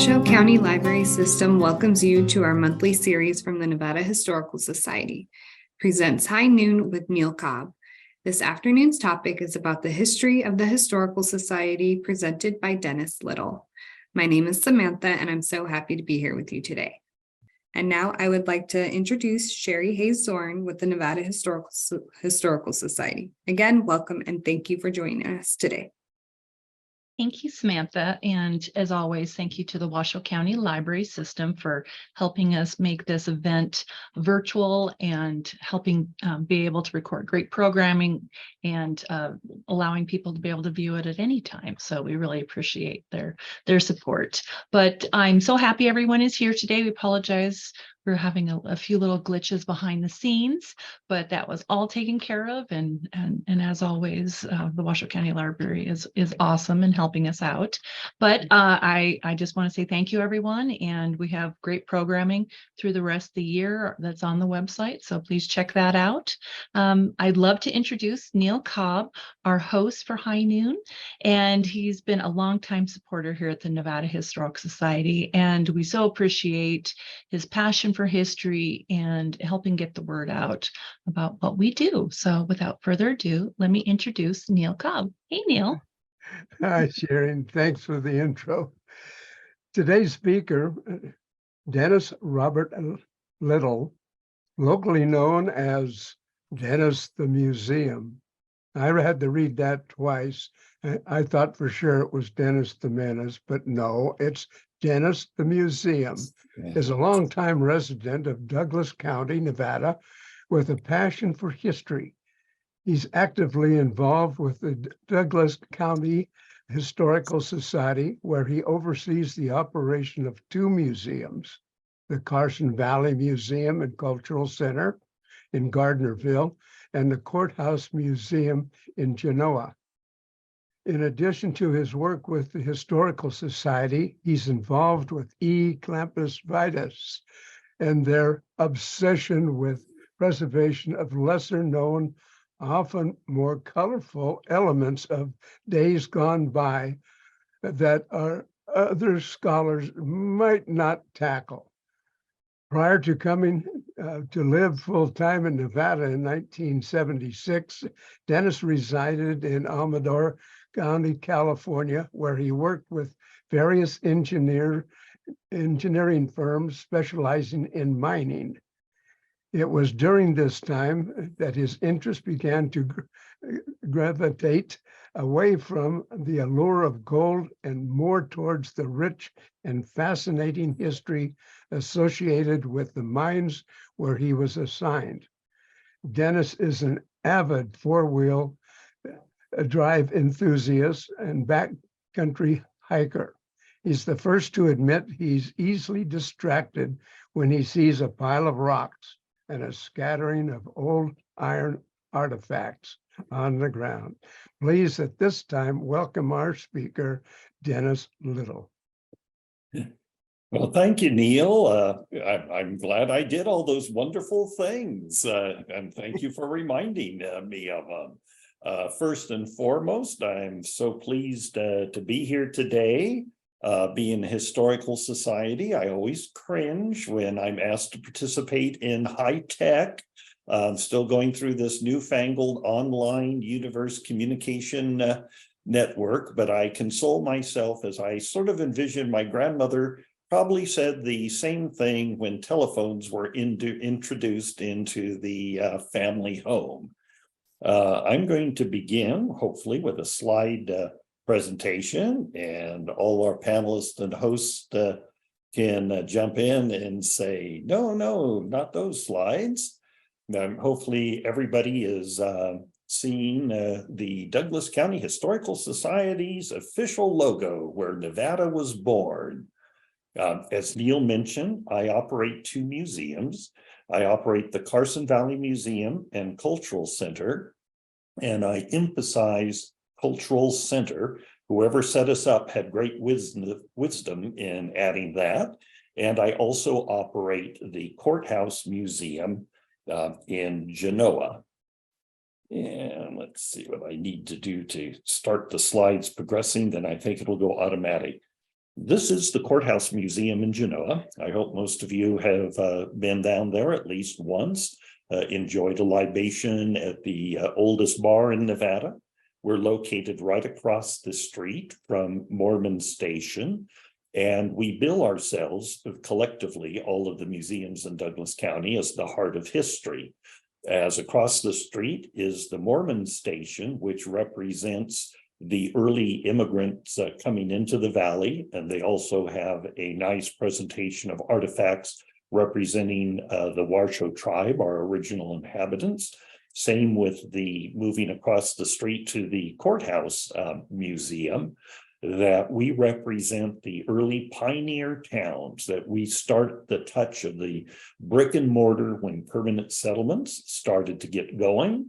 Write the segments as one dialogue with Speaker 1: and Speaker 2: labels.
Speaker 1: Washoe County Library System welcomes you to our monthly series from the Nevada Historical Society, presents High Noon with Neil Cobb. This afternoon's topic is about the history of the Historical Society presented by Dennis Little. My name is Samantha, and I'm so happy to be here with you today. And now I would like to introduce Sherry Hayes Zorn with the Nevada Historical Society. Again, welcome and thank you for joining us today.
Speaker 2: Thank you, Samantha. And as always, thank you to the Washoe County Library System for helping us make this event virtual and helping be able to record great programming and allowing people to be able to view it at any time. So we really appreciate their support. But I'm so happy everyone is here today. We apologize. We're having a few little glitches behind the scenes, but that was all taken care of. And as always, the Washoe County Library is awesome in helping us out. But I just want to say thank you, everyone. And we have great programming through the rest of the year that's on the website. So please check that out. I'd love to introduce Neil Cobb, our host for High Noon. And he's been a longtime supporter here at the Nevada Historical Society. And we so appreciate his passion for history and helping get the word out about what we do. So without further ado, let me introduce Neil Cobb. Hey, Neil.
Speaker 3: Hi, Sharon. Thanks for the intro. Today's speaker, Dennis Robert Little, locally known as Dennis the Museum. I had to read that twice. I thought for sure it was Dennis the Menace, but no, it's Dennis the Museum. Is a longtime resident of Douglas County, Nevada, with a passion for history. He's actively involved with the Douglas County Historical Society, where he oversees the operation of two museums, the Carson Valley Museum and Cultural Center in Gardnerville and the Courthouse Museum in Genoa. In addition to his work with the Historical Society, he's involved with E. Campus Vitus and their obsession with preservation of lesser known, often more colorful elements of days gone by that other scholars might not tackle. Prior to coming to live full-time in Nevada in 1976, Dennis resided in Amador County, California, where he worked with various engineering firms specializing in mining. It was during this time that his interest began to gravitate away from the allure of gold and more towards the rich and fascinating history associated with the mines where he was assigned. Dennis is an avid four-wheel drive enthusiast and backcountry hiker. He's the first to admit he's easily distracted when he sees a pile of rocks and a scattering of old iron artifacts on the ground. Please, at this time, welcome our speaker, Dennis Little.
Speaker 4: Well, thank you, Neil. I'm glad I did all those wonderful things, and thank you for reminding me of them. First and foremost, I'm so pleased to be here today. Being a historical society, I always cringe when I'm asked to participate in high tech. I'm still going through this newfangled online universe communication network, but I console myself as I sort of envision my grandmother probably said the same thing when telephones were introduced into the family home. I'm going to begin, hopefully, with a slide presentation, and all our panelists and hosts can jump in and say, no, not those slides. Hopefully everybody is seeing the Douglas County Historical Society's official logo where Nevada was born. As Neil mentioned, I operate two museums. I operate the Carson Valley Museum and Cultural Center, and I emphasize Cultural Center. Whoever set us up had great wisdom in adding that. And I also operate the Courthouse Museum in Genoa. And let's see what I need to do to start the slides progressing, then I think it'll go automatic. This is the Courthouse Museum in Genoa. I hope most of you have been down there at least once, enjoyed a libation at the oldest bar in Nevada. We're located right across the street from Mormon Station, and we bill ourselves collectively, all of the museums in Douglas County, as the heart of history. As across the street is the Mormon Station, which represents the early immigrants coming into the valley, and they also have a nice presentation of artifacts representing the Washoe tribe, our original inhabitants. Same with the moving across the street to the Courthouse Museum, that we represent the early pioneer towns, that we start the touch of the brick and mortar when permanent settlements started to get going.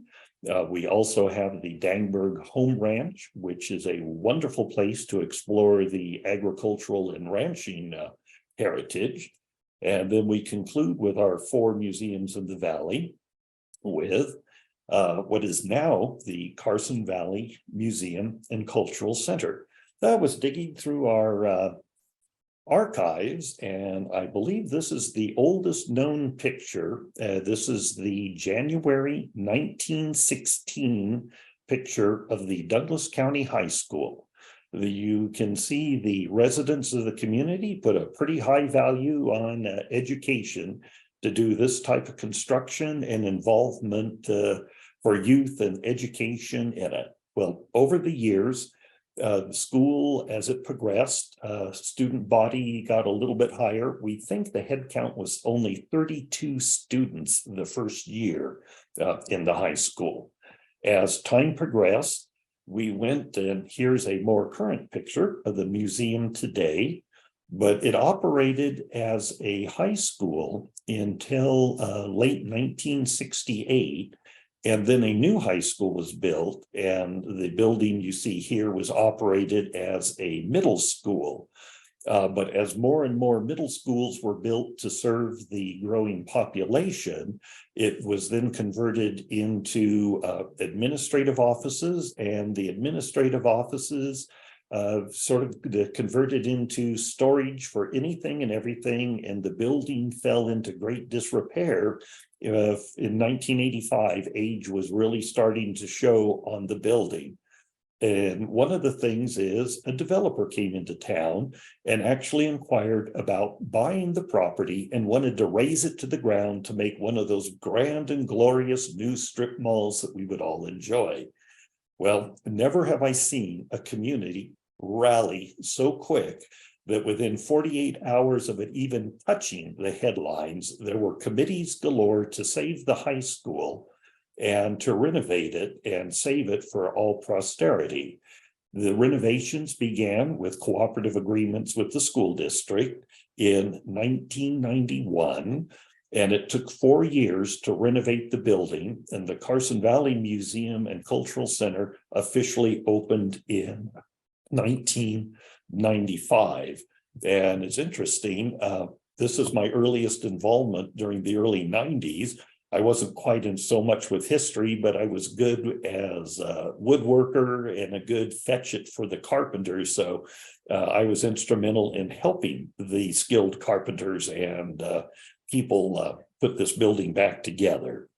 Speaker 4: We also have the Dangberg Home Ranch, which is a wonderful place to explore the agricultural and ranching heritage. And then we conclude with our 4 museums in the valley with what is now the Carson Valley Museum and Cultural Center. That was digging through our archives, and I believe this is the oldest known picture. This is the January 1916 picture of the Douglas County High School. You can see the residents of the community put a pretty high value on education to do this type of construction and involvement for youth and education in it. Well, over the years, the school, as it progressed, student body got a little bit higher. We think the head count was only 32 students the first year in the high school. As time progressed, we went, and here's a more current picture of the museum today, but it operated as a high school until late 1968. And then a new high school was built, and the building you see here was operated as a middle school. But as more and more middle schools were built to serve the growing population, it was then converted into administrative offices, and the administrative offices sort of converted into storage for anything and everything, and the building fell into great disrepair. In 1985, age was really starting to show on the building. And one of the things is a developer came into town and actually inquired about buying the property and wanted to raise it to the ground to make one of those grand and glorious new strip malls that we would all enjoy. Well, never have I seen a community rally so quick that within 48 hours of it even touching the headlines, there were committees galore to save the high school and to renovate it and save it for all posterity. The renovations began with cooperative agreements with the school district in 1991, and it took 4 years to renovate the building, and the Carson Valley Museum and Cultural Center officially opened in 1995. And it's interesting, this is my earliest involvement during the early 90s. I wasn't quite in so much with history, but I was good as a woodworker and a good fetch it for the carpenters. So I was instrumental in helping the skilled carpenters and people put this building back together.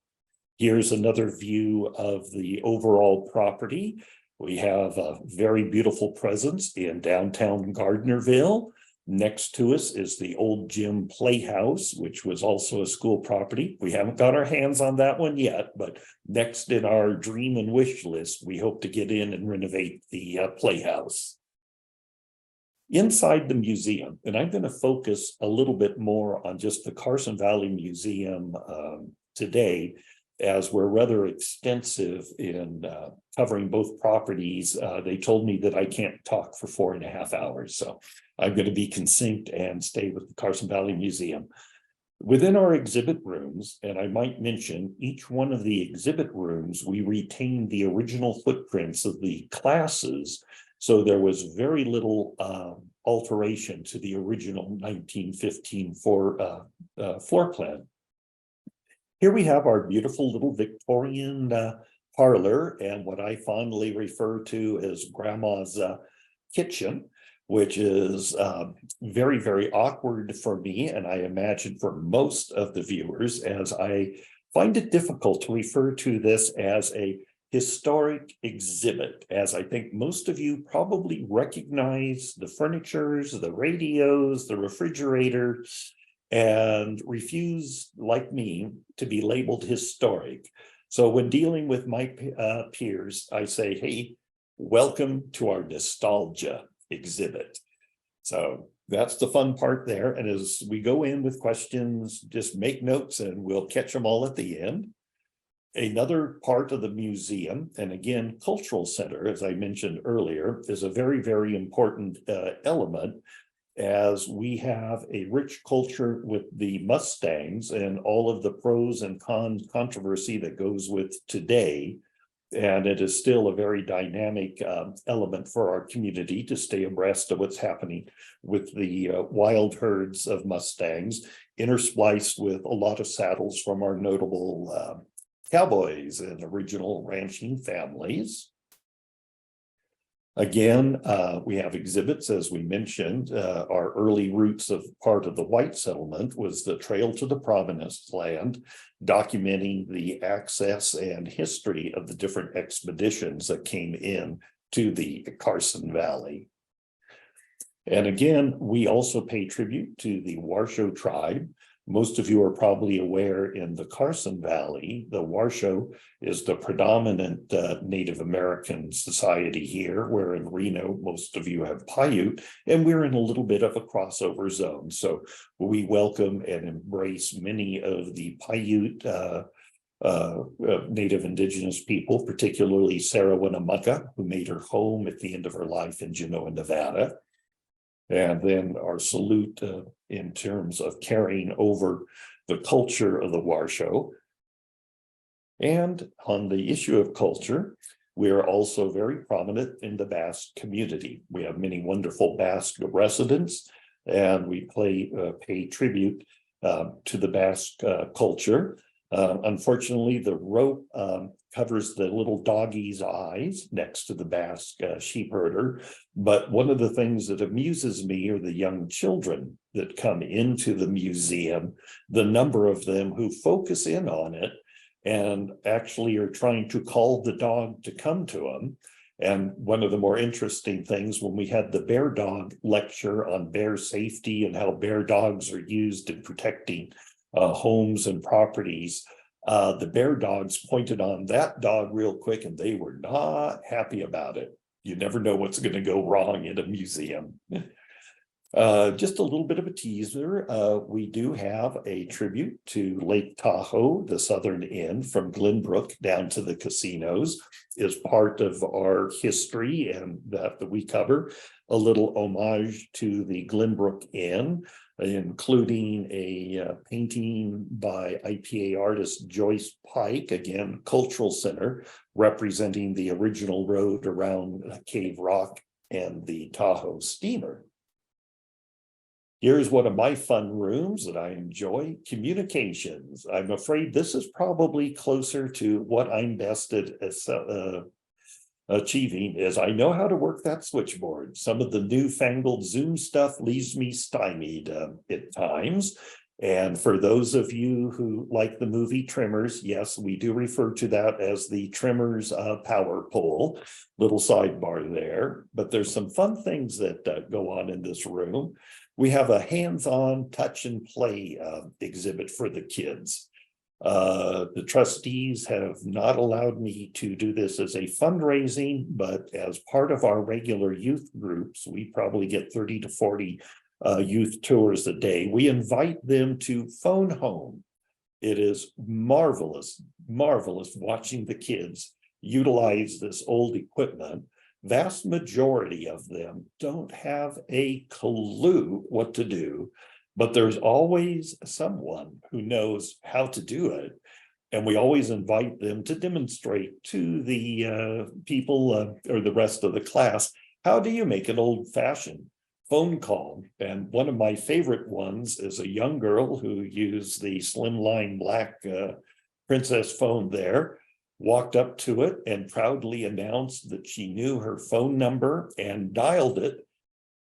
Speaker 4: Here's another view of the overall property. We have a very beautiful presence in downtown Gardnerville. Next to us is the old gym playhouse, which was also a school property. We haven't got our hands on that one yet, but next in our dream and wish list, we hope to get in and renovate the playhouse. Inside the museum, and I'm going to focus a little bit more on just the Carson Valley Museum today, as we're rather extensive in covering both properties. They told me that I can't talk for 4.5 hours, so I'm going to be succinct and stay with the Carson Valley Museum. Within our exhibit rooms, and I might mention each one of the exhibit rooms, we retain the original footprints of the classes, so there was very little alteration to the original 1915 floor plan. Here we have our beautiful little Victorian parlor, and what I fondly refer to as Grandma's kitchen. which is very, very awkward for me, and I imagine for most of the viewers, as I find it difficult to refer to this as a historic exhibit, as I think most of you probably recognize the furnitures, the radios, the refrigerator, and refuse, like me, to be labeled historic. So when dealing with my peers, I say, hey, welcome to our nostalgia exhibit. So that's the fun part there. And as we go in with questions, just make notes and we'll catch them all at the end. Another part of the museum, and again, cultural center, as I mentioned earlier, is a very, very important element, as we have a rich culture with the Mustangs and all of the pros and cons controversy that goes with today. And it is still a very dynamic element for our community to stay abreast of what's happening with the wild herds of Mustangs, interspliced with a lot of saddles from our notable cowboys and original ranching families. Again, we have exhibits, as we mentioned. Our early roots of part of the white settlement was the Trail to the Providence Land, documenting the access and history of the different expeditions that came in to the Carson Valley. And again, we also pay tribute to the Washoe tribe. Most of you are probably aware in the Carson Valley, the Washoe is the predominant Native American society here, where in Reno, most of you have Paiute, and we're in a little bit of a crossover zone. So we welcome and embrace many of the Paiute Native Indigenous people, particularly Sarah Winnemucca, who made her home at the end of her life in Genoa, Nevada. And then our salute in terms of carrying over the culture of the Washoe. And on the issue of culture, we are also very prominent in the Basque community. We have many wonderful Basque residents, and we pay tribute to the Basque culture. Unfortunately, the rope covers the little doggie's eyes next to the Basque sheep herder. But one of the things that amuses me are the young children that come into the museum, the number of them who focus in on it and actually are trying to call the dog to come to them. And one of the more interesting things, when we had the bear dog lecture on bear safety and how bear dogs are used in protecting homes and properties, the bear dogs pointed on that dog real quick and they were not happy about it. You never know what's going to go wrong in a museum. Just a little bit of a teaser. We do have a tribute to Lake Tahoe, the southern end from Glenbrook down to the casinos, is part of our history, and that we cover a little homage to the Glenbrook Inn, including a painting by IPA artist Joyce Pike, again, cultural center, representing the original road around Cave Rock and the Tahoe steamer. Here's one of my fun rooms that I enjoy, communications. I'm afraid this is probably closer to what I'm best at achieving, is I know how to work that switchboard. Some of the newfangled Zoom stuff leaves me stymied at times. And for those of you who like the movie Tremors, yes, we do refer to that as the Tremors power pole, little sidebar there. But there's some fun things that go on in this room. We have a hands-on touch and play exhibit for the kids. The trustees have not allowed me to do this as a fundraising, but as part of our regular youth groups, we probably get 30 to 40 youth tours a day. We invite them to phone home. It is marvelous, marvelous watching the kids utilize this old equipment. Vast majority of them don't have a clue what to do, but there's always someone who knows how to do it. And we always invite them to demonstrate to the people or the rest of the class, how do you make an old-fashioned phone call? And one of my favorite ones is a young girl who used the slimline black Princess phone there, walked up to it and proudly announced that she knew her phone number and dialed it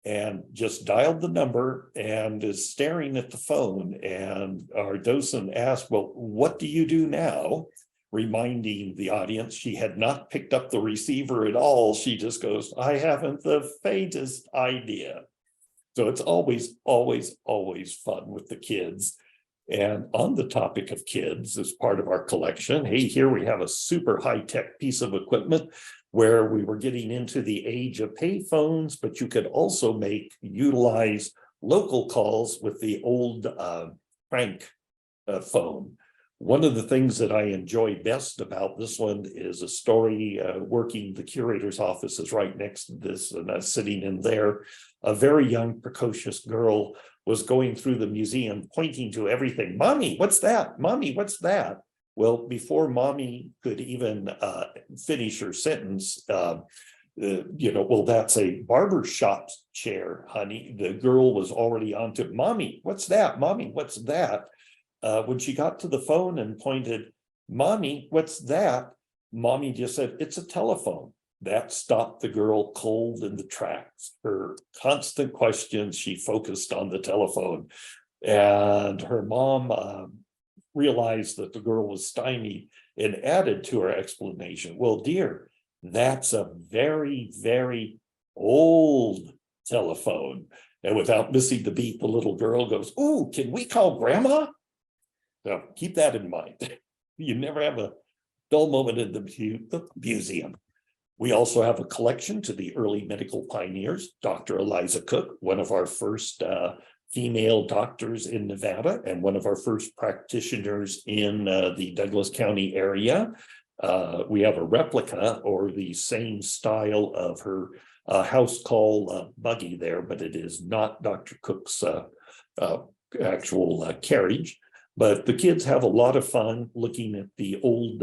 Speaker 4: and just dialed the number and is staring at the phone. And our docent asked, well, what do you do now? Reminding the audience she had not picked up the receiver at all. She just goes, I haven't the faintest idea. So it's always, always, always fun with the kids. And on the topic of kids, as part of our collection, hey, here we have a super high-tech piece of equipment where we were getting into the age of payphones, but you could also utilize local calls with the old crank phone. One of the things that I enjoy best about this one is a story the curator's office is right next to this, and I'm sitting in there. A very young, precocious girl was going through the museum, pointing to everything. Mommy, what's that? Mommy, what's that? Well, before mommy could even finish her sentence, well, that's a barber shop chair, honey. The girl was already on to, mommy, what's that? Mommy, what's that? When she got to the phone and pointed, mommy, what's that? Mommy just said, it's a telephone. That stopped the girl cold in the tracks. Her constant questions, she focused on the telephone. And her mom realized that the girl was stymied and added to her explanation, well, dear, that's a very, very old telephone. And without missing the beat, the little girl goes, ooh, can we call grandma? So keep that in mind. You never have a dull moment in the museum. We also have a collection to the early medical pioneers, Dr. Eliza Cook, one of our first female doctors in Nevada and one of our first practitioners in the Douglas County area. We have a replica or the same style of her house call buggy there, but it is not Dr. Cook's actual carriage. But the kids have a lot of fun looking at the old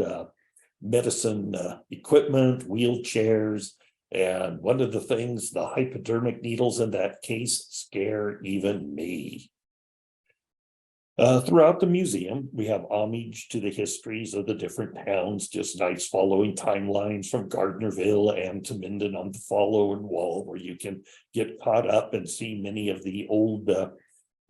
Speaker 4: medicine equipment, wheelchairs, and one of the things, the hypodermic needles in that case scare even me. Throughout the museum, we have homage to the histories of the different towns, just nice following timelines from Gardnerville and to Minden on the following wall, where you can get caught up and see many of the old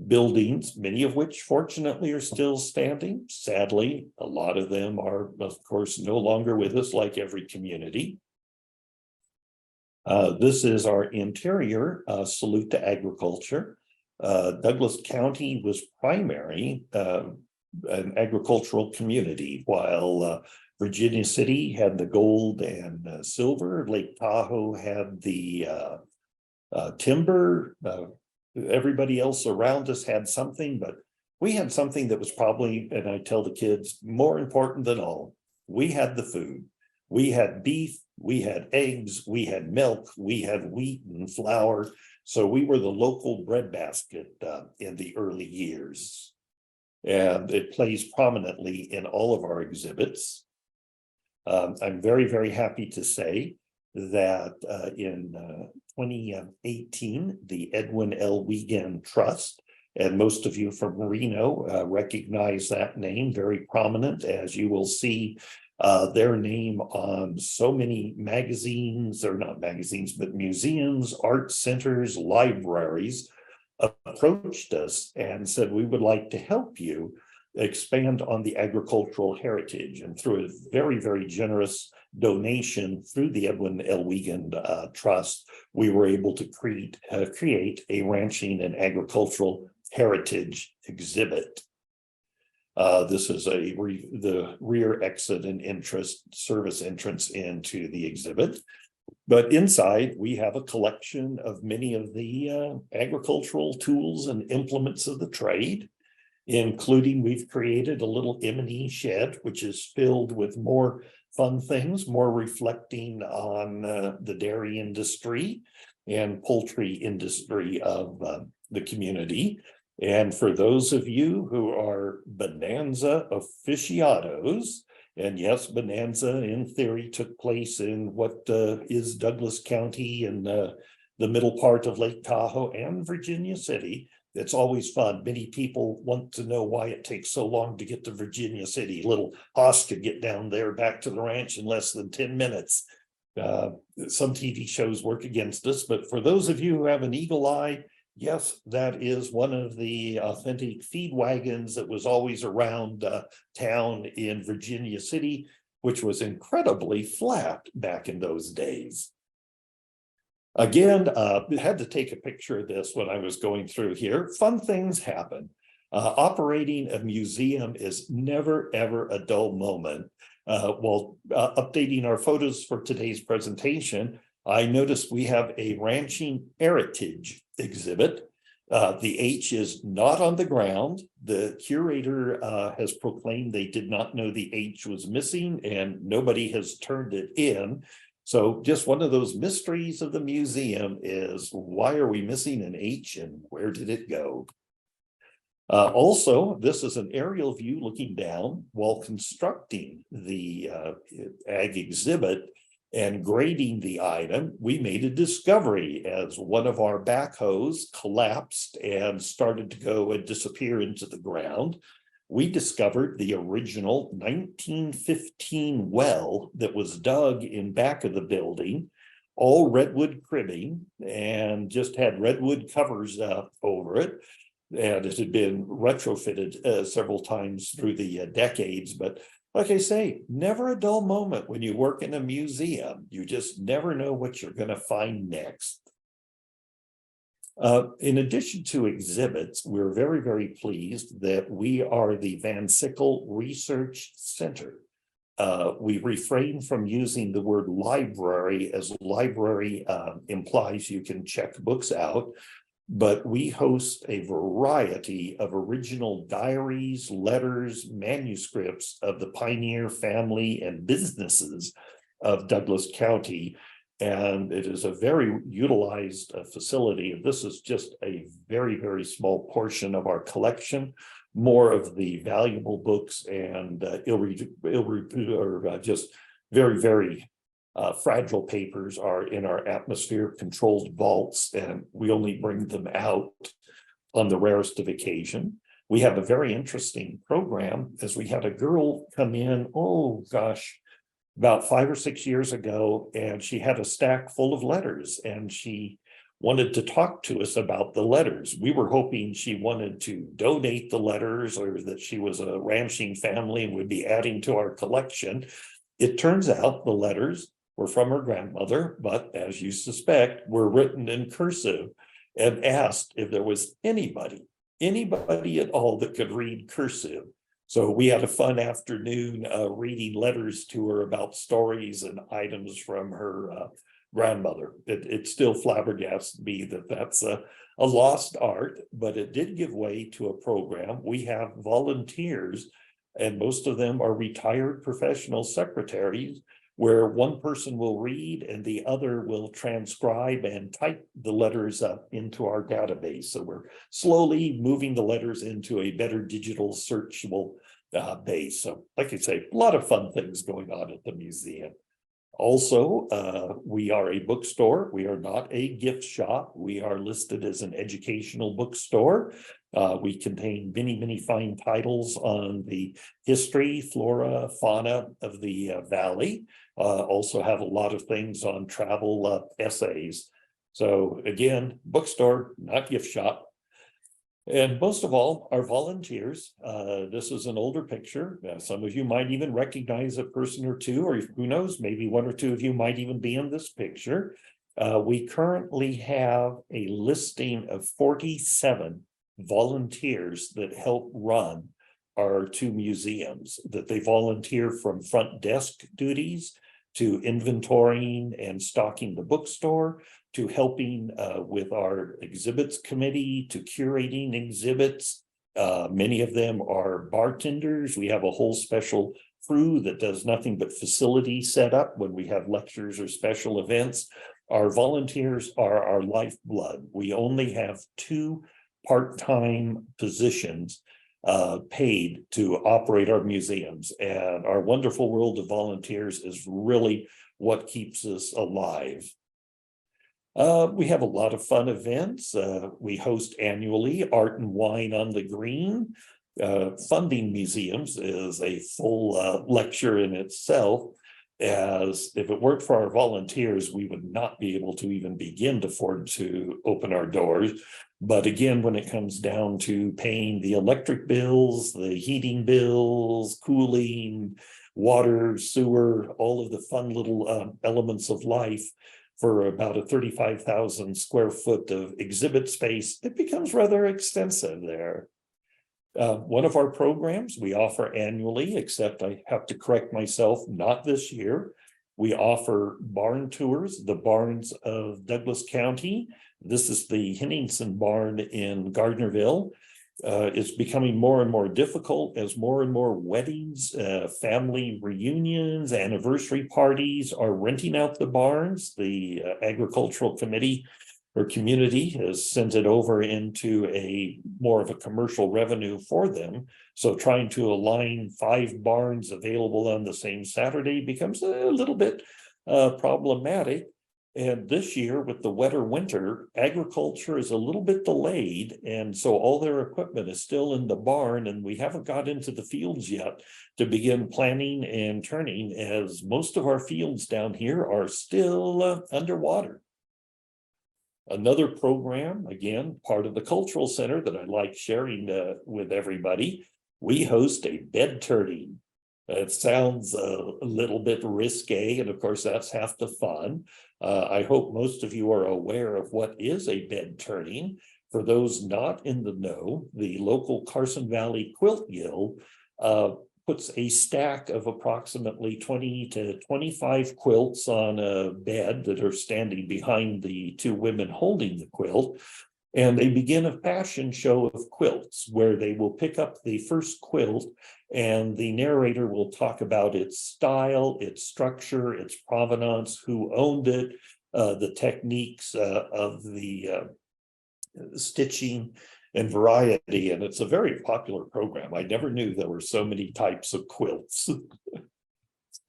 Speaker 4: buildings, many of which fortunately are still standing. Sadly, a lot of them are, of course, no longer with us, like every community. This is our interior salute to agriculture. Douglas County was primary an agricultural community, while Virginia City had the gold and silver. Lake Tahoe had the timber. Everybody else around us had something, but we had something that was probably, and I tell the kids, more important than all. We had the food. We had beef, we had eggs, we had milk, we had wheat and flour. So we were the local breadbasket in the early years. And it plays prominently in all of our exhibits. I'm very, very happy to say that in 2018, the Edwin L. Wiegand Trust, and most of you from Reno recognize that name, very prominent, as you will see their name on so many magazines, or not magazines, but museums, art centers, libraries, approached us and said, we would like to help you expand on the agricultural heritage. And through a very, very generous donation through the Edwin L. Wiegand Trust, we were able to create a ranching and agricultural heritage exhibit. This is the rear exit and service entrance into the exhibit. But inside, we have a collection of many of the agricultural tools and implements of the trade, including we've created a little M&E shed, which is filled with more fun things, more reflecting on the dairy industry and poultry industry of the community. And for those of you who are Bonanza aficionados, and yes, Bonanza in theory took place in what is Douglas County and the middle part of Lake Tahoe and Virginia City. It's always fun. Many people want to know why it takes so long to get to Virginia City. Little Hoss could get down there back to the ranch in less than 10 minutes. Some TV shows work against us, but for those of you who have an eagle eye, yes, that is one of the authentic feed wagons that was always around town in Virginia City, which was incredibly flat back in those days. Again, had to take a picture of this when I was going through here. Fun things happen. Operating a museum is never, ever a dull moment. While updating our photos for today's presentation, I noticed we have a ranching heritage exhibit. The H is not on the ground. The curator has proclaimed they did not know the H was missing and nobody has turned it in. So just one of those mysteries of the museum is, why are we missing an H and where did it go? Also, this is an aerial view looking down while constructing the ag exhibit and grading the item. We made a discovery as one of our backhoes collapsed and started to go and disappear into the ground. We discovered the original 1915 well that was dug in back of the building, all redwood cribbing, and just had redwood covers over it. And it had been retrofitted several times through the decades. But like I say, never a dull moment when you work in a museum. You just never know what you're going to find next. In addition to exhibits, we're very, very pleased that we are the Van Sickle Research Center. We refrain from using the word library, as library implies you can check books out. But we host a variety of original diaries, letters, manuscripts of the pioneer family and businesses of Douglas County. And it is a very utilized facility. And this is just a very, very small portion of our collection. More of the valuable books and just very, very fragile papers are in our atmosphere controlled vaults, and we only bring them out on the rarest of occasion. We have a very interesting program, as we had a girl come in, oh gosh, about 5 or 6 years ago, and she had a stack full of letters and she wanted to talk to us about the letters. We were hoping she wanted to donate the letters or that she was a ranching family and would be adding to our collection. It turns out the letters were from her grandmother, but as you suspect, were written in cursive, and asked if there was anybody at all that could read cursive. So we had a fun afternoon reading letters to her about stories and items from her grandmother. It still flabbergasts me that that's a lost art, but it did give way to a program. We have volunteers, and most of them are retired professional secretaries, where one person will read and the other will transcribe and type the letters up into our database. So we're slowly moving the letters into a better digital searchable base. So like I say, a lot of fun things going on at the museum. Also, we are a bookstore. We are not a gift shop. We are listed as an educational bookstore. We contain many, many fine titles on the history, flora, fauna of the valley. Also have a lot of things on travel essays. So again, bookstore, not gift shop. And most of all, our volunteers. This is an older picture. Some of you might even recognize a person or two, or who knows, maybe one or two of you might even be in this picture. We currently have a listing of 47 volunteers that help run our two museums, that they volunteer from front desk duties to inventorying and stocking the bookstore, to helping with our exhibits committee, to curating exhibits. Many of them are bartenders. We have a whole special crew that does nothing but facility setup when we have lectures or special events. Our volunteers are our lifeblood. We only have 2 part-time positions paid to operate our museums, and our wonderful world of volunteers is really what keeps us alive. We have a lot of fun events. We host annually Art and Wine on the Green. Funding museums is a full lecture in itself. as if it weren't for our volunteers, we would not be able to even begin to afford to open our doors. But again, when it comes down to paying the electric bills, the heating bills, cooling, water, sewer, all of the fun little elements of life, for about a 35,000 square foot of exhibit space, it becomes rather extensive there. One of our programs we offer annually, except I have to correct myself, not this year. We offer barn tours, the barns of Douglas County. This is the Henningsen barn in Gardnerville. It's becoming more and more difficult as more and more weddings, family reunions, anniversary parties are renting out the barns. The agricultural committee or community has sent it over into a more of a commercial revenue for them. So trying to align 5 barns available on the same Saturday becomes a little bit problematic. And this year, with the wetter winter, agriculture is a little bit delayed. And so all their equipment is still in the barn, and we haven't got into the fields yet to begin planting and turning, as most of our fields down here are still underwater. Another program, again, part of the cultural center that I like sharing with everybody, we host a bed turning. It sounds a little bit risque, and of course that's half the fun. I hope most of you are aware of what is a bed turning. For those not in the know, the local Carson Valley Quilt Guild puts a stack of approximately 20 to 25 quilts on a bed that are standing behind the 2 women holding the quilt. And they begin a fashion show of quilts where they will pick up the first quilt and the narrator will talk about its style, its structure, its provenance, who owned it, the techniques of the stitching and variety. And it's a very popular program. I never knew there were so many types of quilts.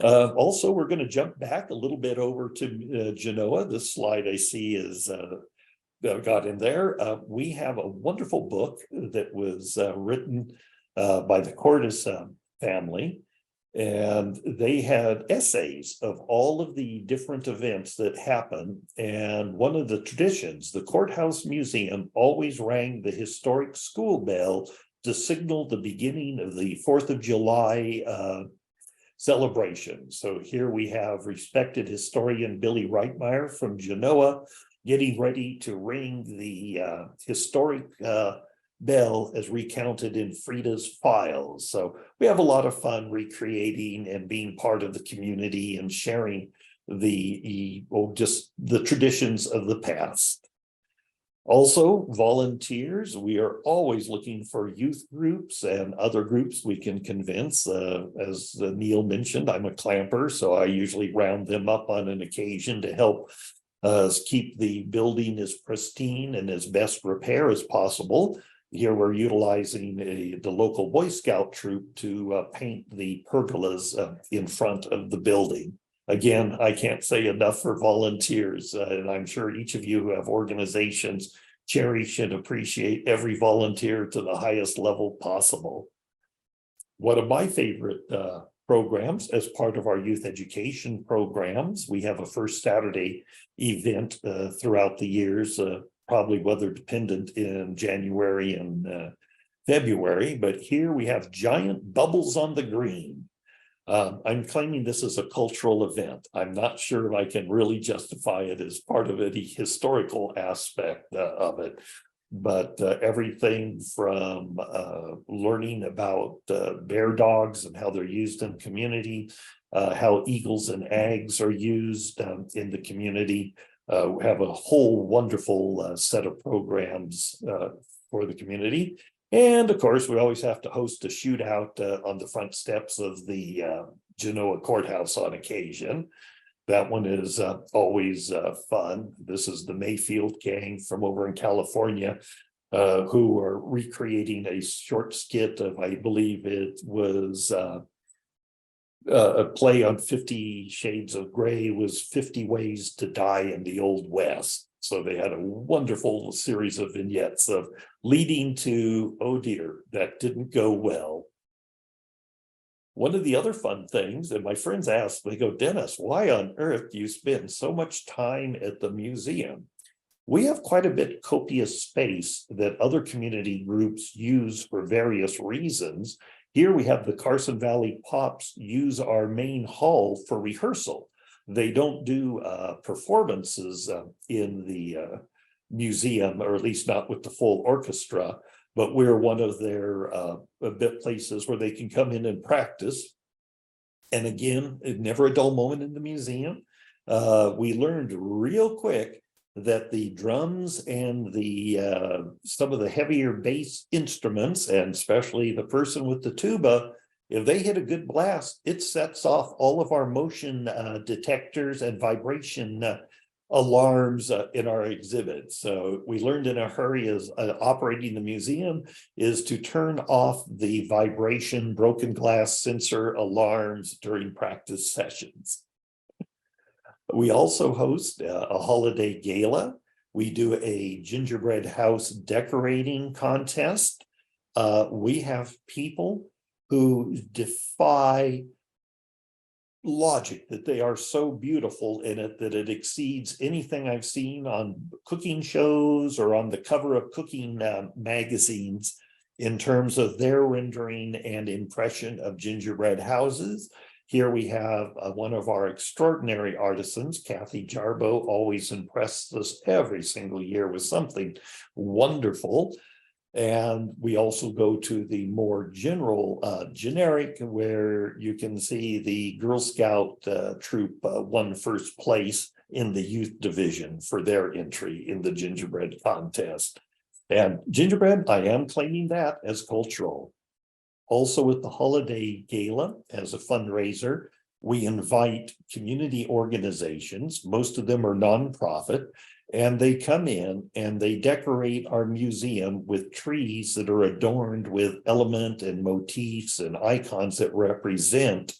Speaker 4: Also, we're going to jump back a little bit over to Genoa. This slide I see is got in there. We have a wonderful book that was written by the Courthouse family, and they had essays of all of the different events that happen. And one of the traditions, the Courthouse Museum always rang the historic school bell to signal the beginning of the 4th of July celebration. So here we have respected historian Billy Reitmeyer from Genoa getting ready to ring the historic bell as recounted in Frida's files. So we have a lot of fun recreating and being part of the community and sharing just the traditions of the past. Also, volunteers, we are always looking for youth groups and other groups we can convince. As Neil mentioned, I'm a clamper, so I usually round them up on an occasion to help keep the building as pristine and as best repair as possible. Here we're utilizing the local Boy Scout troop to paint the pergolas in front of the building. Again, I can't say enough for volunteers, and I'm sure each of you who have organizations cherish and appreciate every volunteer to the highest level possible. One of my favorite programs as part of our youth education programs, we have a first Saturday event throughout the years, probably weather dependent in January and February, but here we have giant bubbles on the green. I'm claiming this is a cultural event. I'm not sure if I can really justify it as part of any historical aspect of it, but everything from learning about bear dogs and how they're used in community, how eagles and ags are used in the community. We have a whole wonderful set of programs for the community. And of course, we always have to host a shootout on the front steps of the Genoa courthouse on occasion. That one is always fun. This is the Mayfield gang from over in California who are recreating a short skit of, I believe it was a play on 50 Shades of Grey, was 50 Ways to Die in the Old West. So they had a wonderful series of vignettes of leading to, oh dear, that didn't go well. One of the other fun things, and my friends ask, they go, Dennis, why on earth do you spend so much time at the museum? We have quite a bit copious space that other community groups use for various reasons. Here we have the Carson Valley Pops use our main hall for rehearsal. They don't do performances in the museum, or at least not with the full orchestra, but we're one of their places where they can come in and practice. And again, never a dull moment in the museum. We learned real quick that the drums and the some of the heavier bass instruments, and especially the person with the tuba, if they hit a good blast, it sets off all of our motion detectors and vibration alarms in our exhibit. So we learned in a hurry as operating the museum is to turn off the vibration, broken glass sensor alarms during practice sessions. We also host a holiday gala. We do a gingerbread house decorating contest. We have people who defy logic that they are so beautiful in it that it exceeds anything I've seen on cooking shows or on the cover of cooking magazines in terms of their rendering and impression of gingerbread houses. Here we have one of our extraordinary artisans, Kathy Jarbo, always impresses us every single year with something wonderful. And we also go to the more generic, where you can see the Girl Scout troop won first place in the youth division for their entry in the gingerbread contest. And gingerbread, I am claiming that as cultural. Also at the holiday gala, as a fundraiser, we invite community organizations, most of them are nonprofit, and they come in and they decorate our museum with trees that are adorned with element and motifs and icons that represent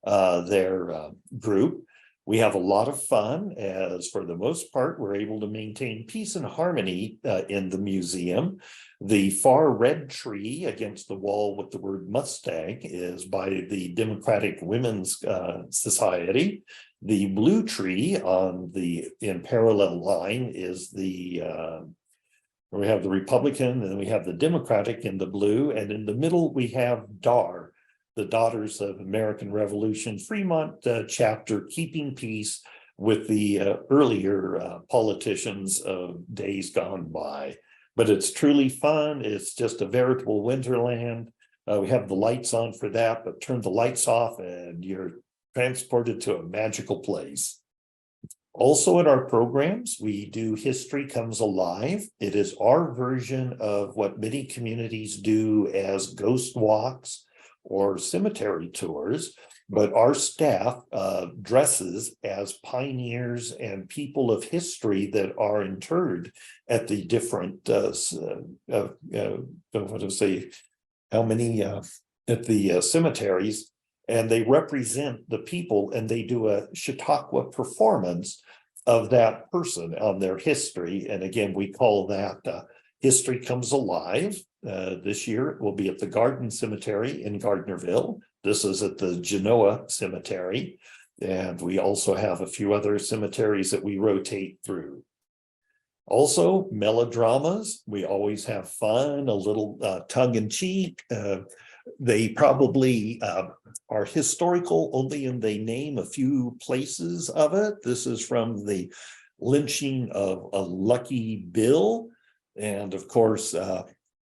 Speaker 4: their group. We have a lot of fun, as for the most part, we're able to maintain peace and harmony in the museum. The far red tree against the wall with the word Mustang is by the Democratic Women's Society. The blue tree on the in parallel line is the we have the Republican and we have the Democratic in the blue, and in the middle we have DAR, the Daughters of American Revolution Fremont chapter, keeping peace with the earlier politicians of days gone by. But it's truly fun. It's just a veritable Winterland. We have the lights on for that, but turn the lights off and you're transported to a magical place. Also in our programs, we do History Comes Alive. It is our version of what many communities do as ghost walks or cemetery tours, but our staff dresses as pioneers and people of history that are interred at the different, what to say, how many at the cemeteries, and they represent the people, and they do a Chautauqua performance of that person on their history. And again, we call that History Comes Alive. This year it will be at the Garden Cemetery in Gardnerville. This is at the Genoa Cemetery. And we also have a few other cemeteries that we rotate through. Also, melodramas. We always have fun, a little tongue-in-cheek. They probably are historical only in they name a few places of it. This is from the lynching of a Lucky Bill. And of course,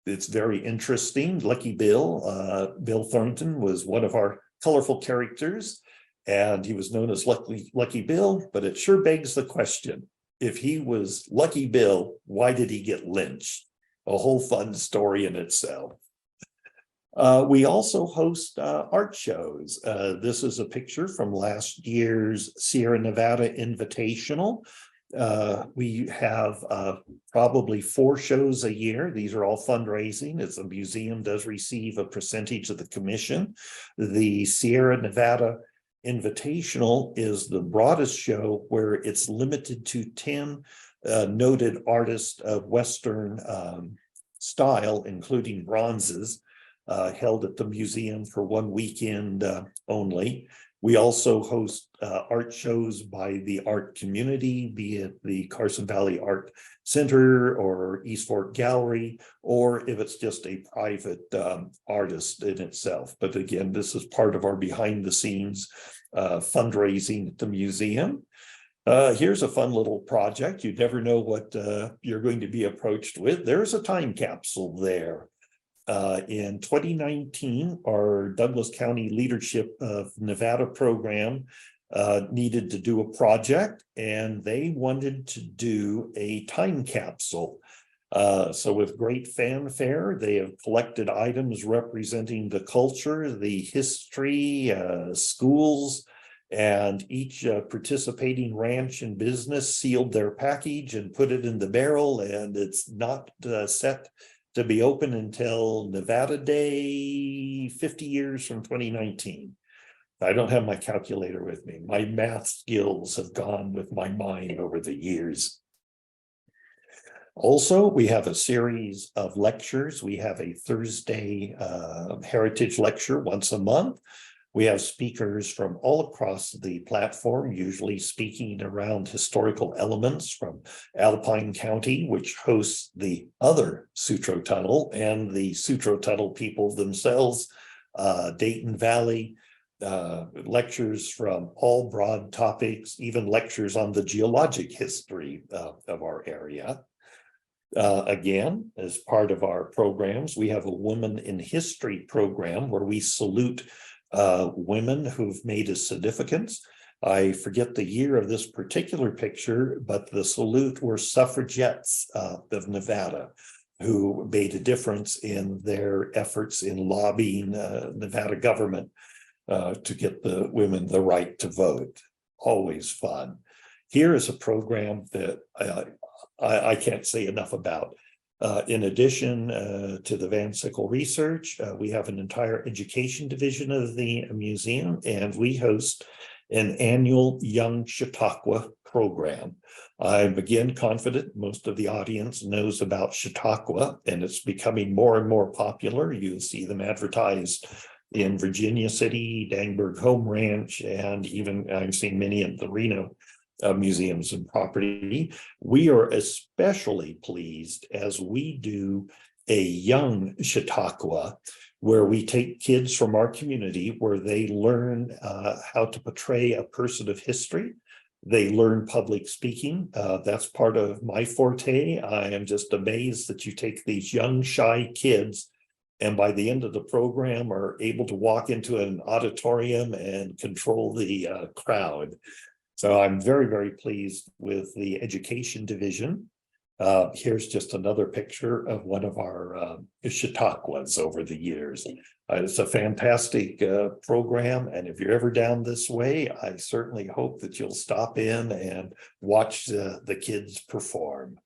Speaker 4: it's very interesting. Lucky Bill, Bill Thornton was one of our colorful characters, and he was known as Lucky Bill, but it sure begs the question, if he was Lucky Bill, why did he get lynched? A whole fun story in itself. We also host art shows. This is a picture from last year's Sierra Nevada Invitational. We have probably 4 shows a year. These are all fundraising, as the museum does receive a percentage of the commission. The Sierra Nevada Invitational is the broadest show, where it's limited to 10 noted artists of Western style, including bronzes. held at the museum for one weekend only. We also host art shows by the art community, be it the Carson Valley Art Center or East Fork Gallery, or if it's just a private artist in itself. But again, this is part of our behind the scenes fundraising at the museum. Here's a fun little project. You never know what you're going to be approached with. There's a time capsule there. In 2019, our Douglas County Leadership of Nevada program needed to do a project, and they wanted to do a time capsule. So with great fanfare, they have collected items representing the culture, the history, schools, and each participating ranch and business sealed their package and put it in the barrel, and it's not set to be open until Nevada Day, 50 years from 2019. I don't have my calculator with me. My math skills have gone with my mind over the years. Also, we have a series of lectures. We have a Thursday heritage lecture once a month. We have speakers from all across the platform, usually speaking around historical elements from Alpine County, which hosts the other Sutro Tunnel, and the Sutro Tunnel people themselves, Dayton Valley, lectures from all broad topics, even lectures on the geologic history of our area. Again, as part of our programs, we have a Women in History program where we salute women who've made a significance. I forget the year of this particular picture, but the salute were suffragettes of Nevada who made a difference in their efforts in lobbying Nevada government to get the women the right to vote. Always fun. Here is a program that I can't say enough about. In addition to the Van Sickle Research, we have an entire education division of the museum, and we host an annual Young Chautauqua program. I'm again confident most of the audience knows about Chautauqua, and it's becoming more and more popular. You see them advertised in Virginia City, Dangberg Home Ranch, and even I've seen many at the Reno museums and property. We are especially pleased as we do a young Chautauqua, where we take kids from our community, where they learn how to portray a person of history. They learn public speaking. That's part of my forte. I am just amazed that you take these young, shy kids, and by the end of the program are able to walk into an auditorium and control the crowd. So I'm very, very pleased with the education division. Here's just another picture of one of our Chautauquas over the years. It's a fantastic program, and if you're ever down this way, I certainly hope that you'll stop in and watch the kids perform.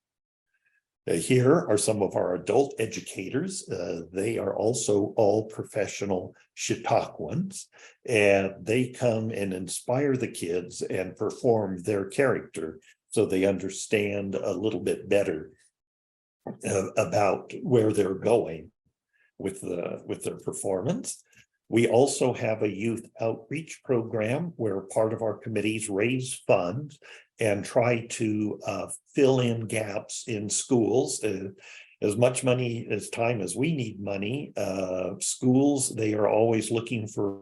Speaker 4: Here are some of our adult educators. They are also all professional Chautauquans, and they come and inspire the kids and perform their character so they understand a little bit better about where they're going with their performance. We also have a youth outreach program where part of our committees raise funds and try to fill in gaps in schools. As much money as time as we need money, schools, they are always looking for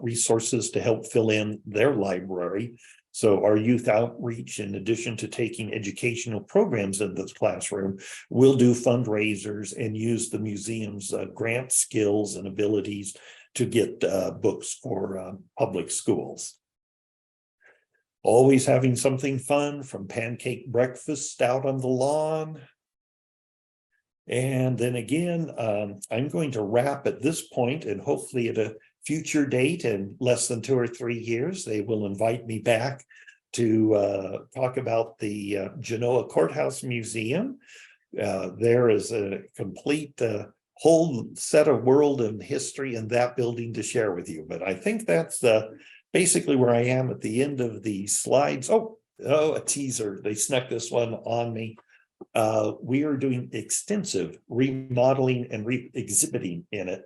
Speaker 4: resources to help fill in their library. So our youth outreach, in addition to taking educational programs in the classroom, will do fundraisers and use the museum's grant skills and abilities to get books for public schools. Always having something fun, from pancake breakfast out on the lawn. And then again, I'm going to wrap at this point, and hopefully at a future date in less than 2 or 3 years, they will invite me back to talk about the Genoa Courthouse Museum. There is a complete whole set of world and history in that building to share with you. But I think that's basically where I am at the end of the slides. Oh, a teaser. They snuck this one on me. We are doing extensive remodeling and re-exhibiting in it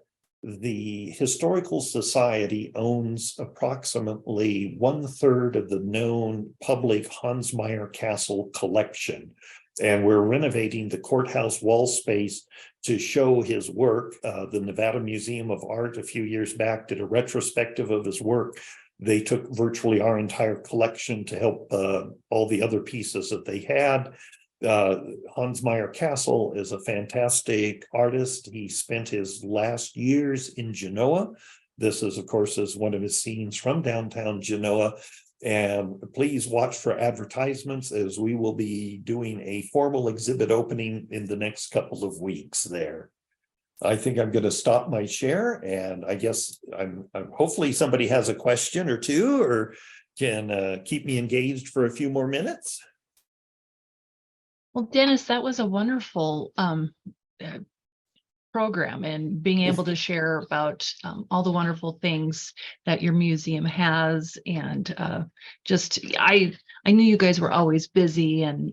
Speaker 4: the Historical Society owns approximately 1/3 of the known public Hansmeier Castle collection. And we're renovating the courthouse wall space to show his work. The Nevada Museum of Art a few years back did a retrospective of his work. They took virtually our entire collection to help all the other pieces that they had. Hansmeier Castle is a fantastic artist. He spent his last years in Genoa. This is, of course, is one of his scenes from downtown Genoa. And please watch for advertisements, as we will be doing a formal exhibit opening in the next couple of weeks there. I think I'm going to stop my share, and I guess I'm hopefully somebody has a question or two, or can keep me engaged for a few more minutes.
Speaker 2: Well, Dennis, that was a wonderful program, and being able to share about all the wonderful things that your museum has. And I knew you guys were always busy, and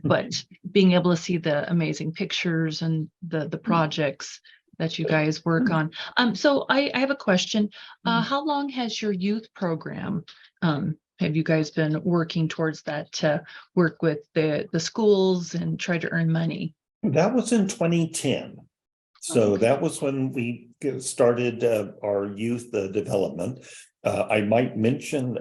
Speaker 2: but being able to see the amazing pictures and the projects that you guys work on. So I have a question. How long has your youth program have you guys been working towards that, to work with the schools and try to earn money?
Speaker 4: That was in 2010. So
Speaker 2: Okay.
Speaker 4: that was when we started our youth development. I might mention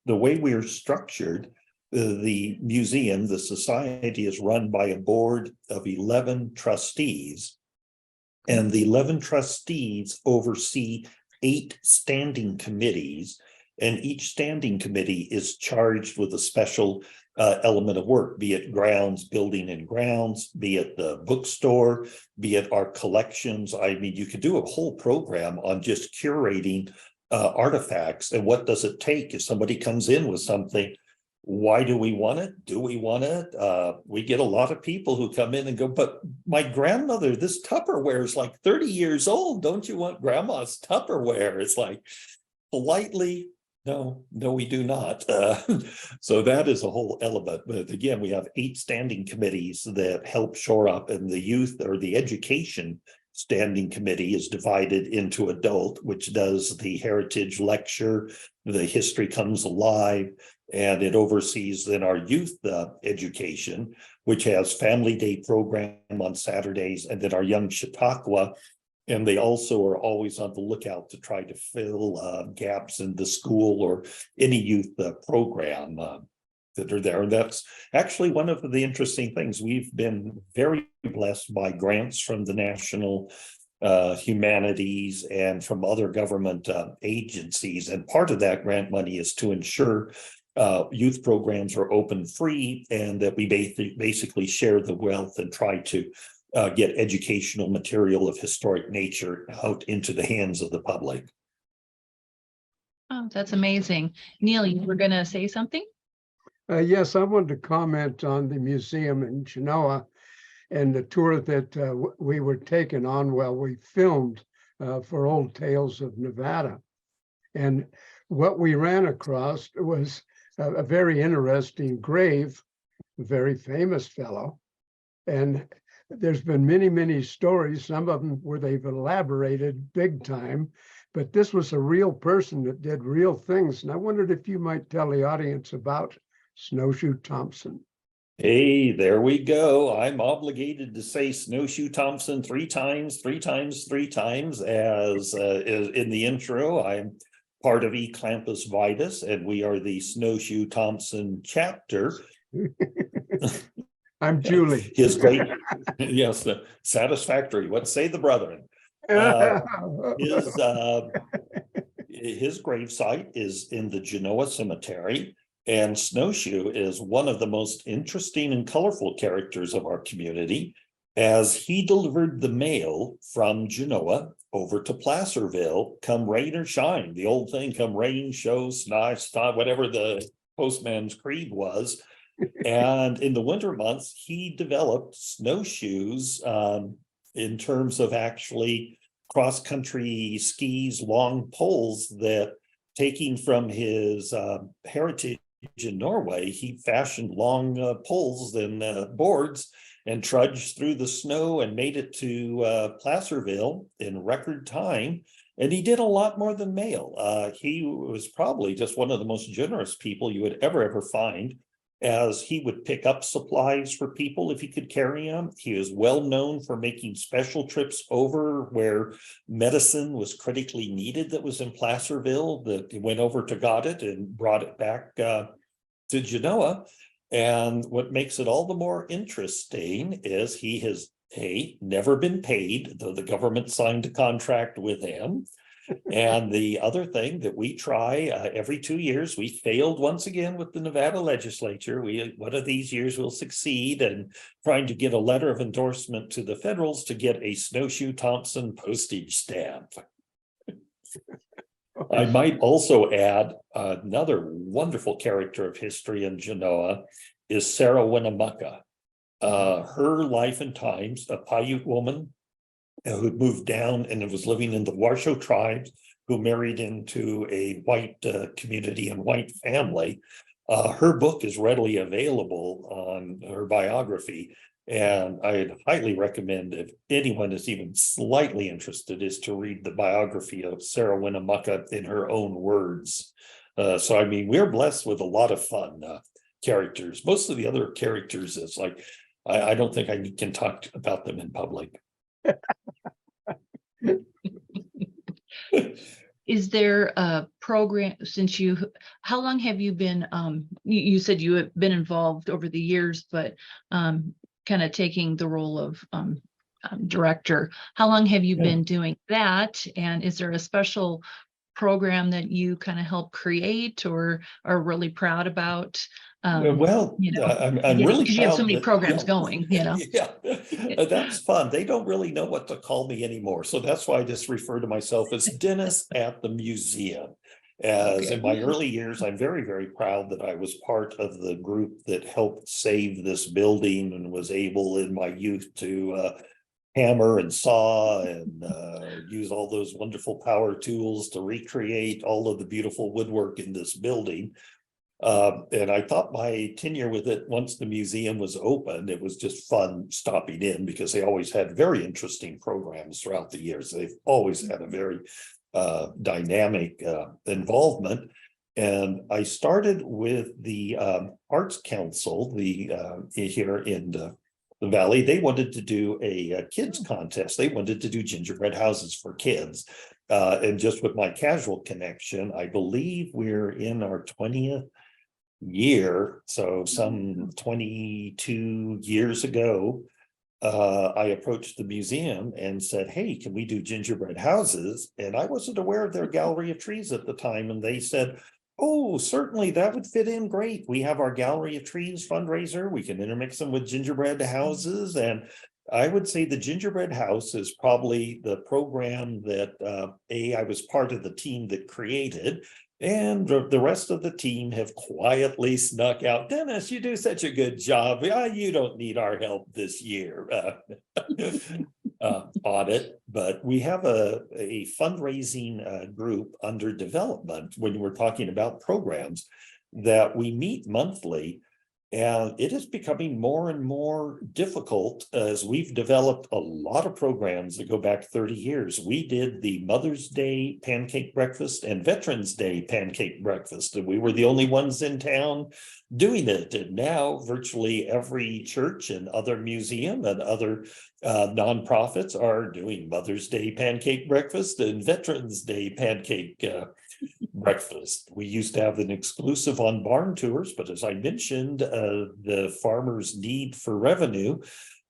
Speaker 4: the way we are structured. The museum, the society, is run by a board of 11 trustees. And the 11 trustees oversee 8 standing committees. And each standing committee is charged with a special element of work, be it grounds, building and grounds, be it the bookstore, be it our collections. I mean, you could do a whole program on just curating artifacts. And what does it take if somebody comes in with something? Why do we want it? Do we want it? We get a lot of people who come in and go, but my grandmother, this Tupperware is like 30 years old. Don't you want grandma's Tupperware? It's like, politely, no, we do not. So that is a whole element. But again, we have 8 standing committees that help shore up, and the youth, or the education standing committee, is divided into adult, which does the heritage lecture, the history comes alive, and it oversees then our youth education, which has family day program on Saturdays, and then our young Chautauqua. And they also are always on the lookout to try to fill gaps in the school or any youth program that are there. And that's actually one of the interesting things. We've been very blessed by grants from the national humanities and from other government agencies. And part of that grant money is to ensure youth programs are open free, and that we basically share the wealth and try to get educational material of historic nature out into the hands of the public.
Speaker 2: Oh, that's amazing. Neil, you were going to say something?
Speaker 3: Yes, I wanted to comment on the museum in Genoa and the tour that we were taken on while we filmed for Old Tales of Nevada. And what we ran across was a very interesting grave, a very famous fellow. And there's been many, many stories, some of them where they've elaborated big time, but this was a real person that did real things. And I wondered if you might tell the audience about Snowshoe Thompson.
Speaker 4: Hey, there we go. I'm obligated to say Snowshoe Thompson 3 times, as in the intro. I'm part of Eclampus Vitus, and we are the Snowshoe Thompson chapter.
Speaker 3: I'm Julie.
Speaker 4: His great, yes, satisfactory. What say the brethren? His gravesite is in the Genoa Cemetery, and Snowshoe is one of the most interesting and colorful characters of our community, as he delivered the mail from Genoa over to Placerville, come rain or shine. The old thing, come rain, show, snow, whatever the postman's creed was. And in the winter months, he developed snowshoes in terms of actually cross-country skis, long poles that, taking from his heritage in Norway, he fashioned long poles and boards and trudged through the snow and made it to Placerville in record time. And he did a lot more than mail. He was probably just one of the most generous people you would ever find, as he would pick up supplies for people if he could carry them. He was well known for making special trips over where medicine was critically needed that was in Placerville, that he went over to got it and brought it back to Genoa. And what makes it all the more interesting is he has never been paid, though the government signed a contract with him. And the other thing that we try every 2 years, we failed once again with the Nevada legislature. One of these years we'll succeed in trying to get a letter of endorsement to the federals to get a Snowshoe Thompson postage stamp. I might also add another wonderful character of history in Genoa is Sarah Winnemucca. Her life and times, a Paiute woman who moved down and was living in the Washoe tribes, who married into a white community and white family. Her book is readily available on her biography, and I'd highly recommend, if anyone is even slightly interested, is to read the biography of Sarah Winnemucca in her own words. So I mean, we're blessed with a lot of fun characters. Most of the other characters is like, I don't think I can talk about them in public.
Speaker 2: Is there a program, since how long have you been, you said you have been involved over the years, but kind of taking the role of director, how long have you been doing that? And is there a special program that you kind of help create or are really proud about?
Speaker 4: Well, I'm really
Speaker 2: because you have so
Speaker 4: proud
Speaker 2: many
Speaker 4: that,
Speaker 2: programs going,
Speaker 4: Yeah, that's fun. They don't really know what to call me anymore. So that's why I just refer to myself as Dennis at the museum. As in my early years, I'm very proud that I was part of the group that helped save this building and was able in my youth to hammer and saw and use all those wonderful power tools to recreate all of the beautiful woodwork in this building. And I thought my tenure with it, once the museum was open, it was just fun stopping in because they always had very interesting programs throughout the years. They've always had a very dynamic involvement. And I started with the Arts Council, here in the Valley. They wanted to do a kids contest. They wanted to do gingerbread houses for kids. And just with my casual connection, I believe we're in our 20th year. So some 22 years ago, I approached the museum and said, hey, can we do gingerbread houses? And I wasn't aware of their gallery of trees at the time. And they said, oh, certainly that would fit in great. We have our gallery of trees fundraiser. We can intermix them with gingerbread houses. And I would say the gingerbread house is probably the program that I was part of the team that created. And the rest of the team have quietly snuck out. Dennis, you do such a good job. You don't need our help this year on it. But we have a fundraising group under development when we're talking about programs that we meet monthly. And it is becoming more and more difficult as we've developed a lot of programs that go back 30 years. We did the Mother's Day pancake breakfast and Veterans Day pancake breakfast, and we were the only ones in town doing it. And now virtually every church and other museum and other nonprofits are doing Mother's Day pancake breakfast and Veterans Day pancake breakfast. We used to have an exclusive on barn tours, but as I mentioned, the farmers' need for revenue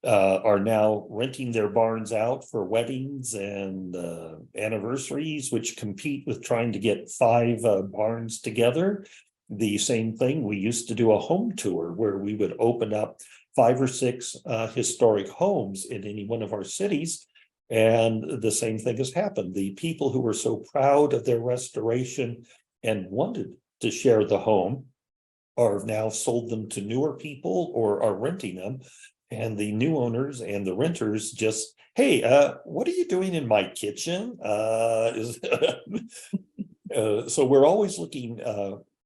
Speaker 4: are now renting their barns out for weddings and anniversaries, which compete with trying to get 5 barns together. The same thing, we used to do a home tour where we would open up 5 or 6 historic homes in any one of our cities. And the same thing has happened. The people who were so proud of their restoration and wanted to share the home are now sold them to newer people or are renting them. And the new owners and the renters just, hey, what are you doing in my kitchen? So we're always looking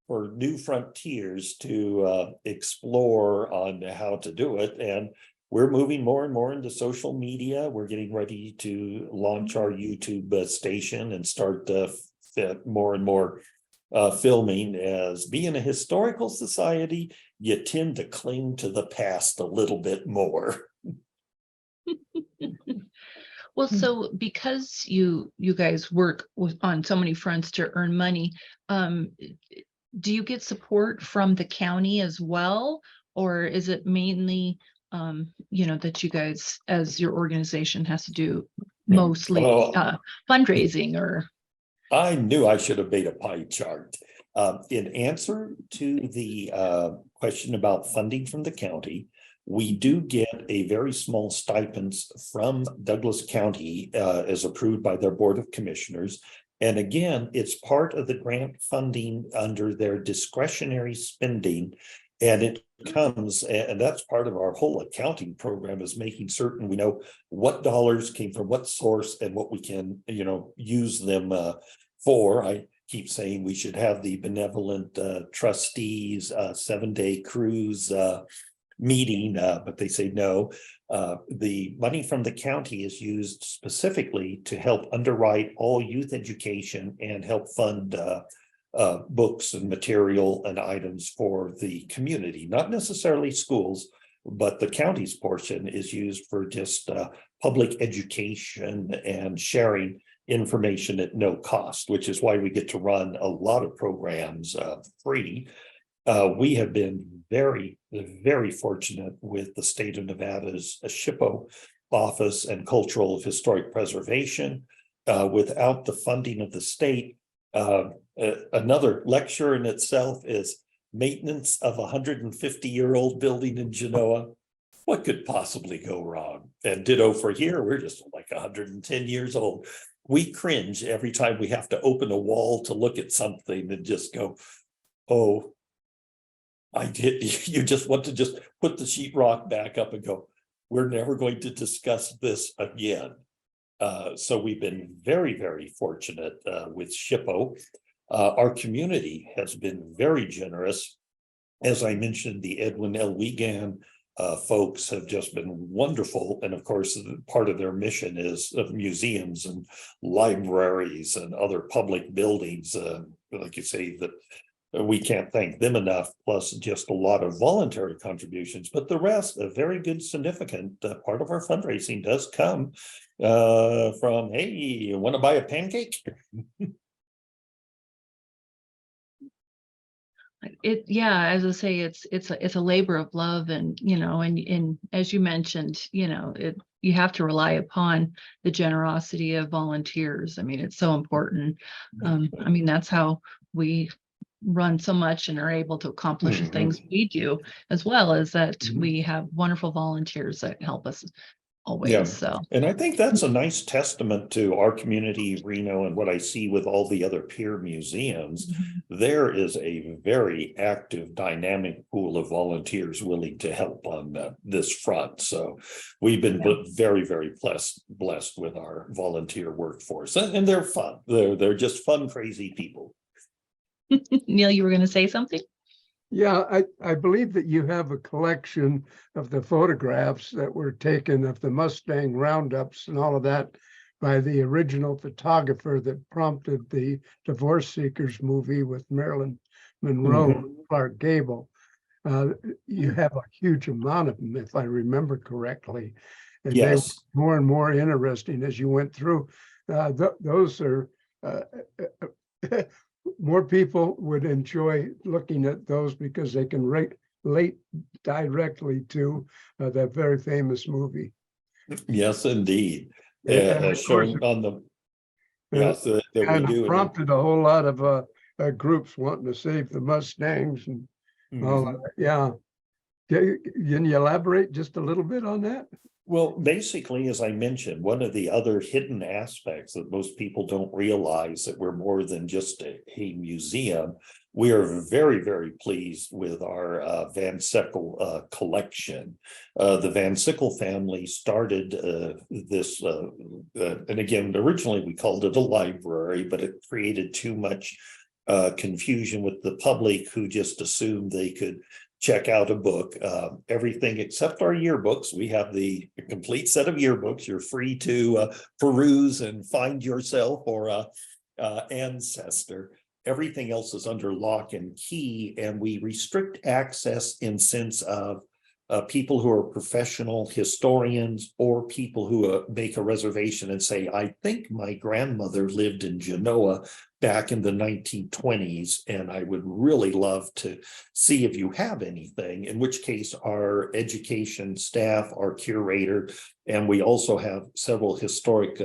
Speaker 4: for new frontiers to explore on how to do it. And we're moving more and more into social media. We're getting ready to launch our YouTube station and start more and more filming. As being a historical society, you tend to cling to the past a little bit more.
Speaker 2: Well, so because you guys work on so many fronts to earn money, do you get support from the county as well? Or is it mainly, that you guys, as your organization, has to do mostly fundraising? Or
Speaker 4: I knew I should have made a pie chart. In answer to the question about funding from the county, we do get a very small stipends from Douglas County as approved by their Board of Commissioners. And again, it's part of the grant funding under their discretionary spending. And it comes, and that's part of our whole accounting program, is making certain we know what dollars came from what source and what we can, use them for. I keep saying we should have the benevolent trustees 7-day cruise meeting, but they say no. The money from the county is used specifically to help underwrite all youth education and help fund books and material and items for the community, not necessarily schools, but the county's portion is used for just public education and sharing information at no cost, which is why we get to run a lot of programs free. We have been very, very fortunate with the state of Nevada's SHPO Office and Cultural of Historic Preservation. Without the funding of the state, another lecture in itself is maintenance of a 150-year-old building in Genoa. What could possibly go wrong? And ditto for here, we're just like 110 years old. We cringe every time we have to open a wall to look at something and just go, oh, you just want to just put the sheetrock back up and go, we're never going to discuss this again. So we've been very, very fortunate with SHPO. Our community has been very generous. As I mentioned, the Edwin L. Wiegand folks have just been wonderful. And of course, part of their mission is of museums and libraries and other public buildings. Like you say, that we can't thank them enough, plus just a lot of voluntary contributions. But the rest, a very good, significant part of our fundraising does come from, hey, you want to buy a pancake?
Speaker 2: As I say, it's a labor of love, and and as you mentioned, you have to rely upon the generosity of volunteers. I mean, it's so important. That's how we run so much and are able to accomplish the things we do, as well as that we have wonderful volunteers that help us always.
Speaker 4: Yeah.
Speaker 2: So,
Speaker 4: and I think that's a nice testament to our community, Reno, and what I see with all the other peer museums. There is a very active, dynamic pool of volunteers willing to help on this front. So we've been very, very blessed with our volunteer workforce, and they're fun. They're just fun, crazy people.
Speaker 2: Neil, you were going to say something?
Speaker 3: Yeah, I believe that you have a collection of the photographs that were taken of the Mustang roundups and all of that by the original photographer that prompted the Divorce Seekers movie with Marilyn Monroe and Clark Gable. You have a huge amount of them, if I remember correctly. And they were more and more interesting as you went through. Those are more people would enjoy looking at those because they can relate directly to that very famous movie.
Speaker 4: Yes, indeed. Shown on the that we do.
Speaker 3: Prompted a whole lot of groups wanting to save the Mustangs and all of that. Yeah. Can you elaborate just a little bit on that?
Speaker 4: Well, basically, as I mentioned, one of the other hidden aspects that most people don't realize, that we're more than just a museum. We are very, very pleased with our Van Sickle collection. The Van Sickle family started this, and again, originally we called it a library, but it created too much confusion with the public, who just assumed they could check out a book. Everything except our yearbooks. We have the complete set of yearbooks. You're free to peruse and find yourself or ancestor. Everything else is under lock and key, and we restrict access in sense of people who are professional historians or people who make a reservation and say, I think my grandmother lived in Genoa back in the 1920s, and I would really love to see if you have anything, in which case our education staff, our curator, and we also have several historic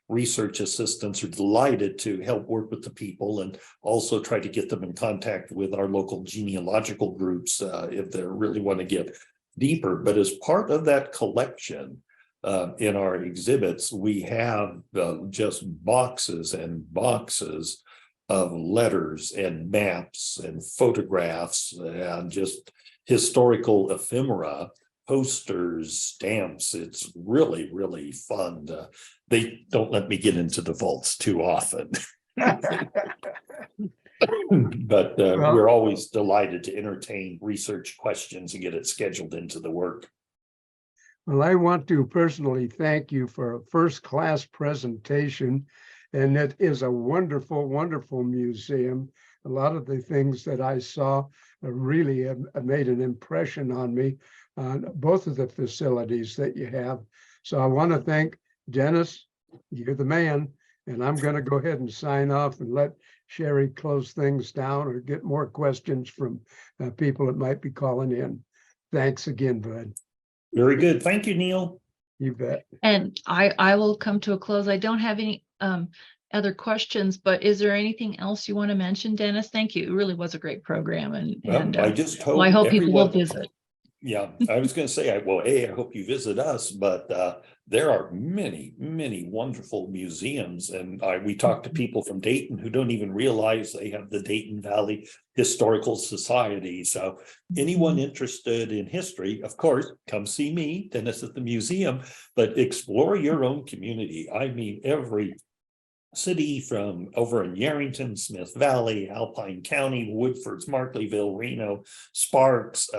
Speaker 4: research assistants are delighted to help work with the people and also try to get them in contact with our local genealogical groups if they really want to get deeper. But as part of that collection in our exhibits, we have just boxes and boxes of letters and maps and photographs and just historical ephemera, posters, stamps. It's really, really fun. They don't let me get into the vaults too often. But we're always delighted to entertain research questions and get it scheduled into the work.
Speaker 3: Well, I want to personally thank you for a first-class presentation, and it is a wonderful, wonderful museum. A lot of the things that I saw really have made an impression on me on both of the facilities that you have. So I want to thank Dennis. You're the man, and I'm going to go ahead and sign off and let Sherry close things down or get more questions from people that might be calling in. Thanks again, Bud.
Speaker 4: Very good. Thank you, Neil.
Speaker 3: You bet.
Speaker 2: And I will come to a close. I don't have any other questions, but is there anything else you want to mention, Dennis? Thank you. It really was a great program, and
Speaker 4: I just hope
Speaker 2: I hope people will
Speaker 4: everyone
Speaker 2: visit.
Speaker 4: Yeah, I was going to say, I hope you visit us, but there are many, many wonderful museums. And we talk to people from Dayton who don't even realize they have the Dayton Valley Historical Society. So anyone interested in history, of course, come see me, Dennis at the museum, but explore your own community. I mean, every city from over in Yerington, Smith Valley, Alpine County, Woodford's, Markleeville, Reno, Sparks.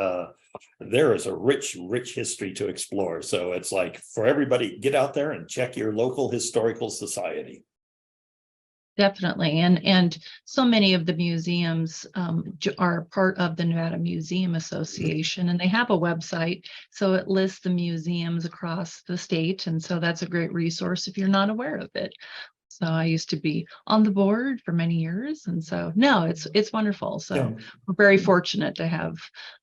Speaker 4: There is a rich, rich history to explore. So it's like for everybody, get out there and check your local historical society.
Speaker 2: Definitely. And so many of the museums are part of the Nevada Museum Association, and they have a website. So it lists the museums across the state. And so that's a great resource if you're not aware of it. So I used to be on the board for many years. And so no, it's wonderful. So
Speaker 4: Yeah.
Speaker 2: we're very fortunate to have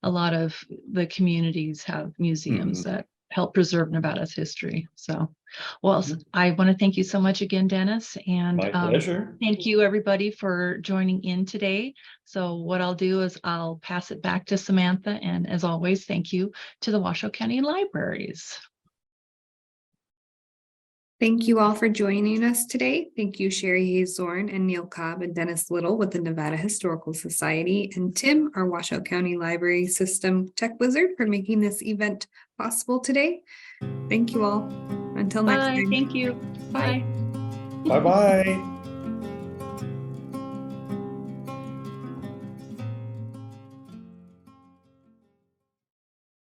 Speaker 2: a lot of the communities have museums that help preserve Nevada's history. So, well, I want to thank you so much again, Dennis. And
Speaker 4: My pleasure.
Speaker 2: Thank you everybody for joining in today. So what I'll do is I'll pass it back to Samantha. And as always, thank you to the Washoe County Libraries.
Speaker 1: Thank you all for joining us today. Thank you, Sherry Hayes-Zorn and Neil Cobb and Dennis Little with the Nevada Historical Society, and Tim, our Washoe County Library System tech wizard, for making this event possible today. Thank you all. Until next time.
Speaker 2: Thank you. Bye.
Speaker 4: Bye-bye.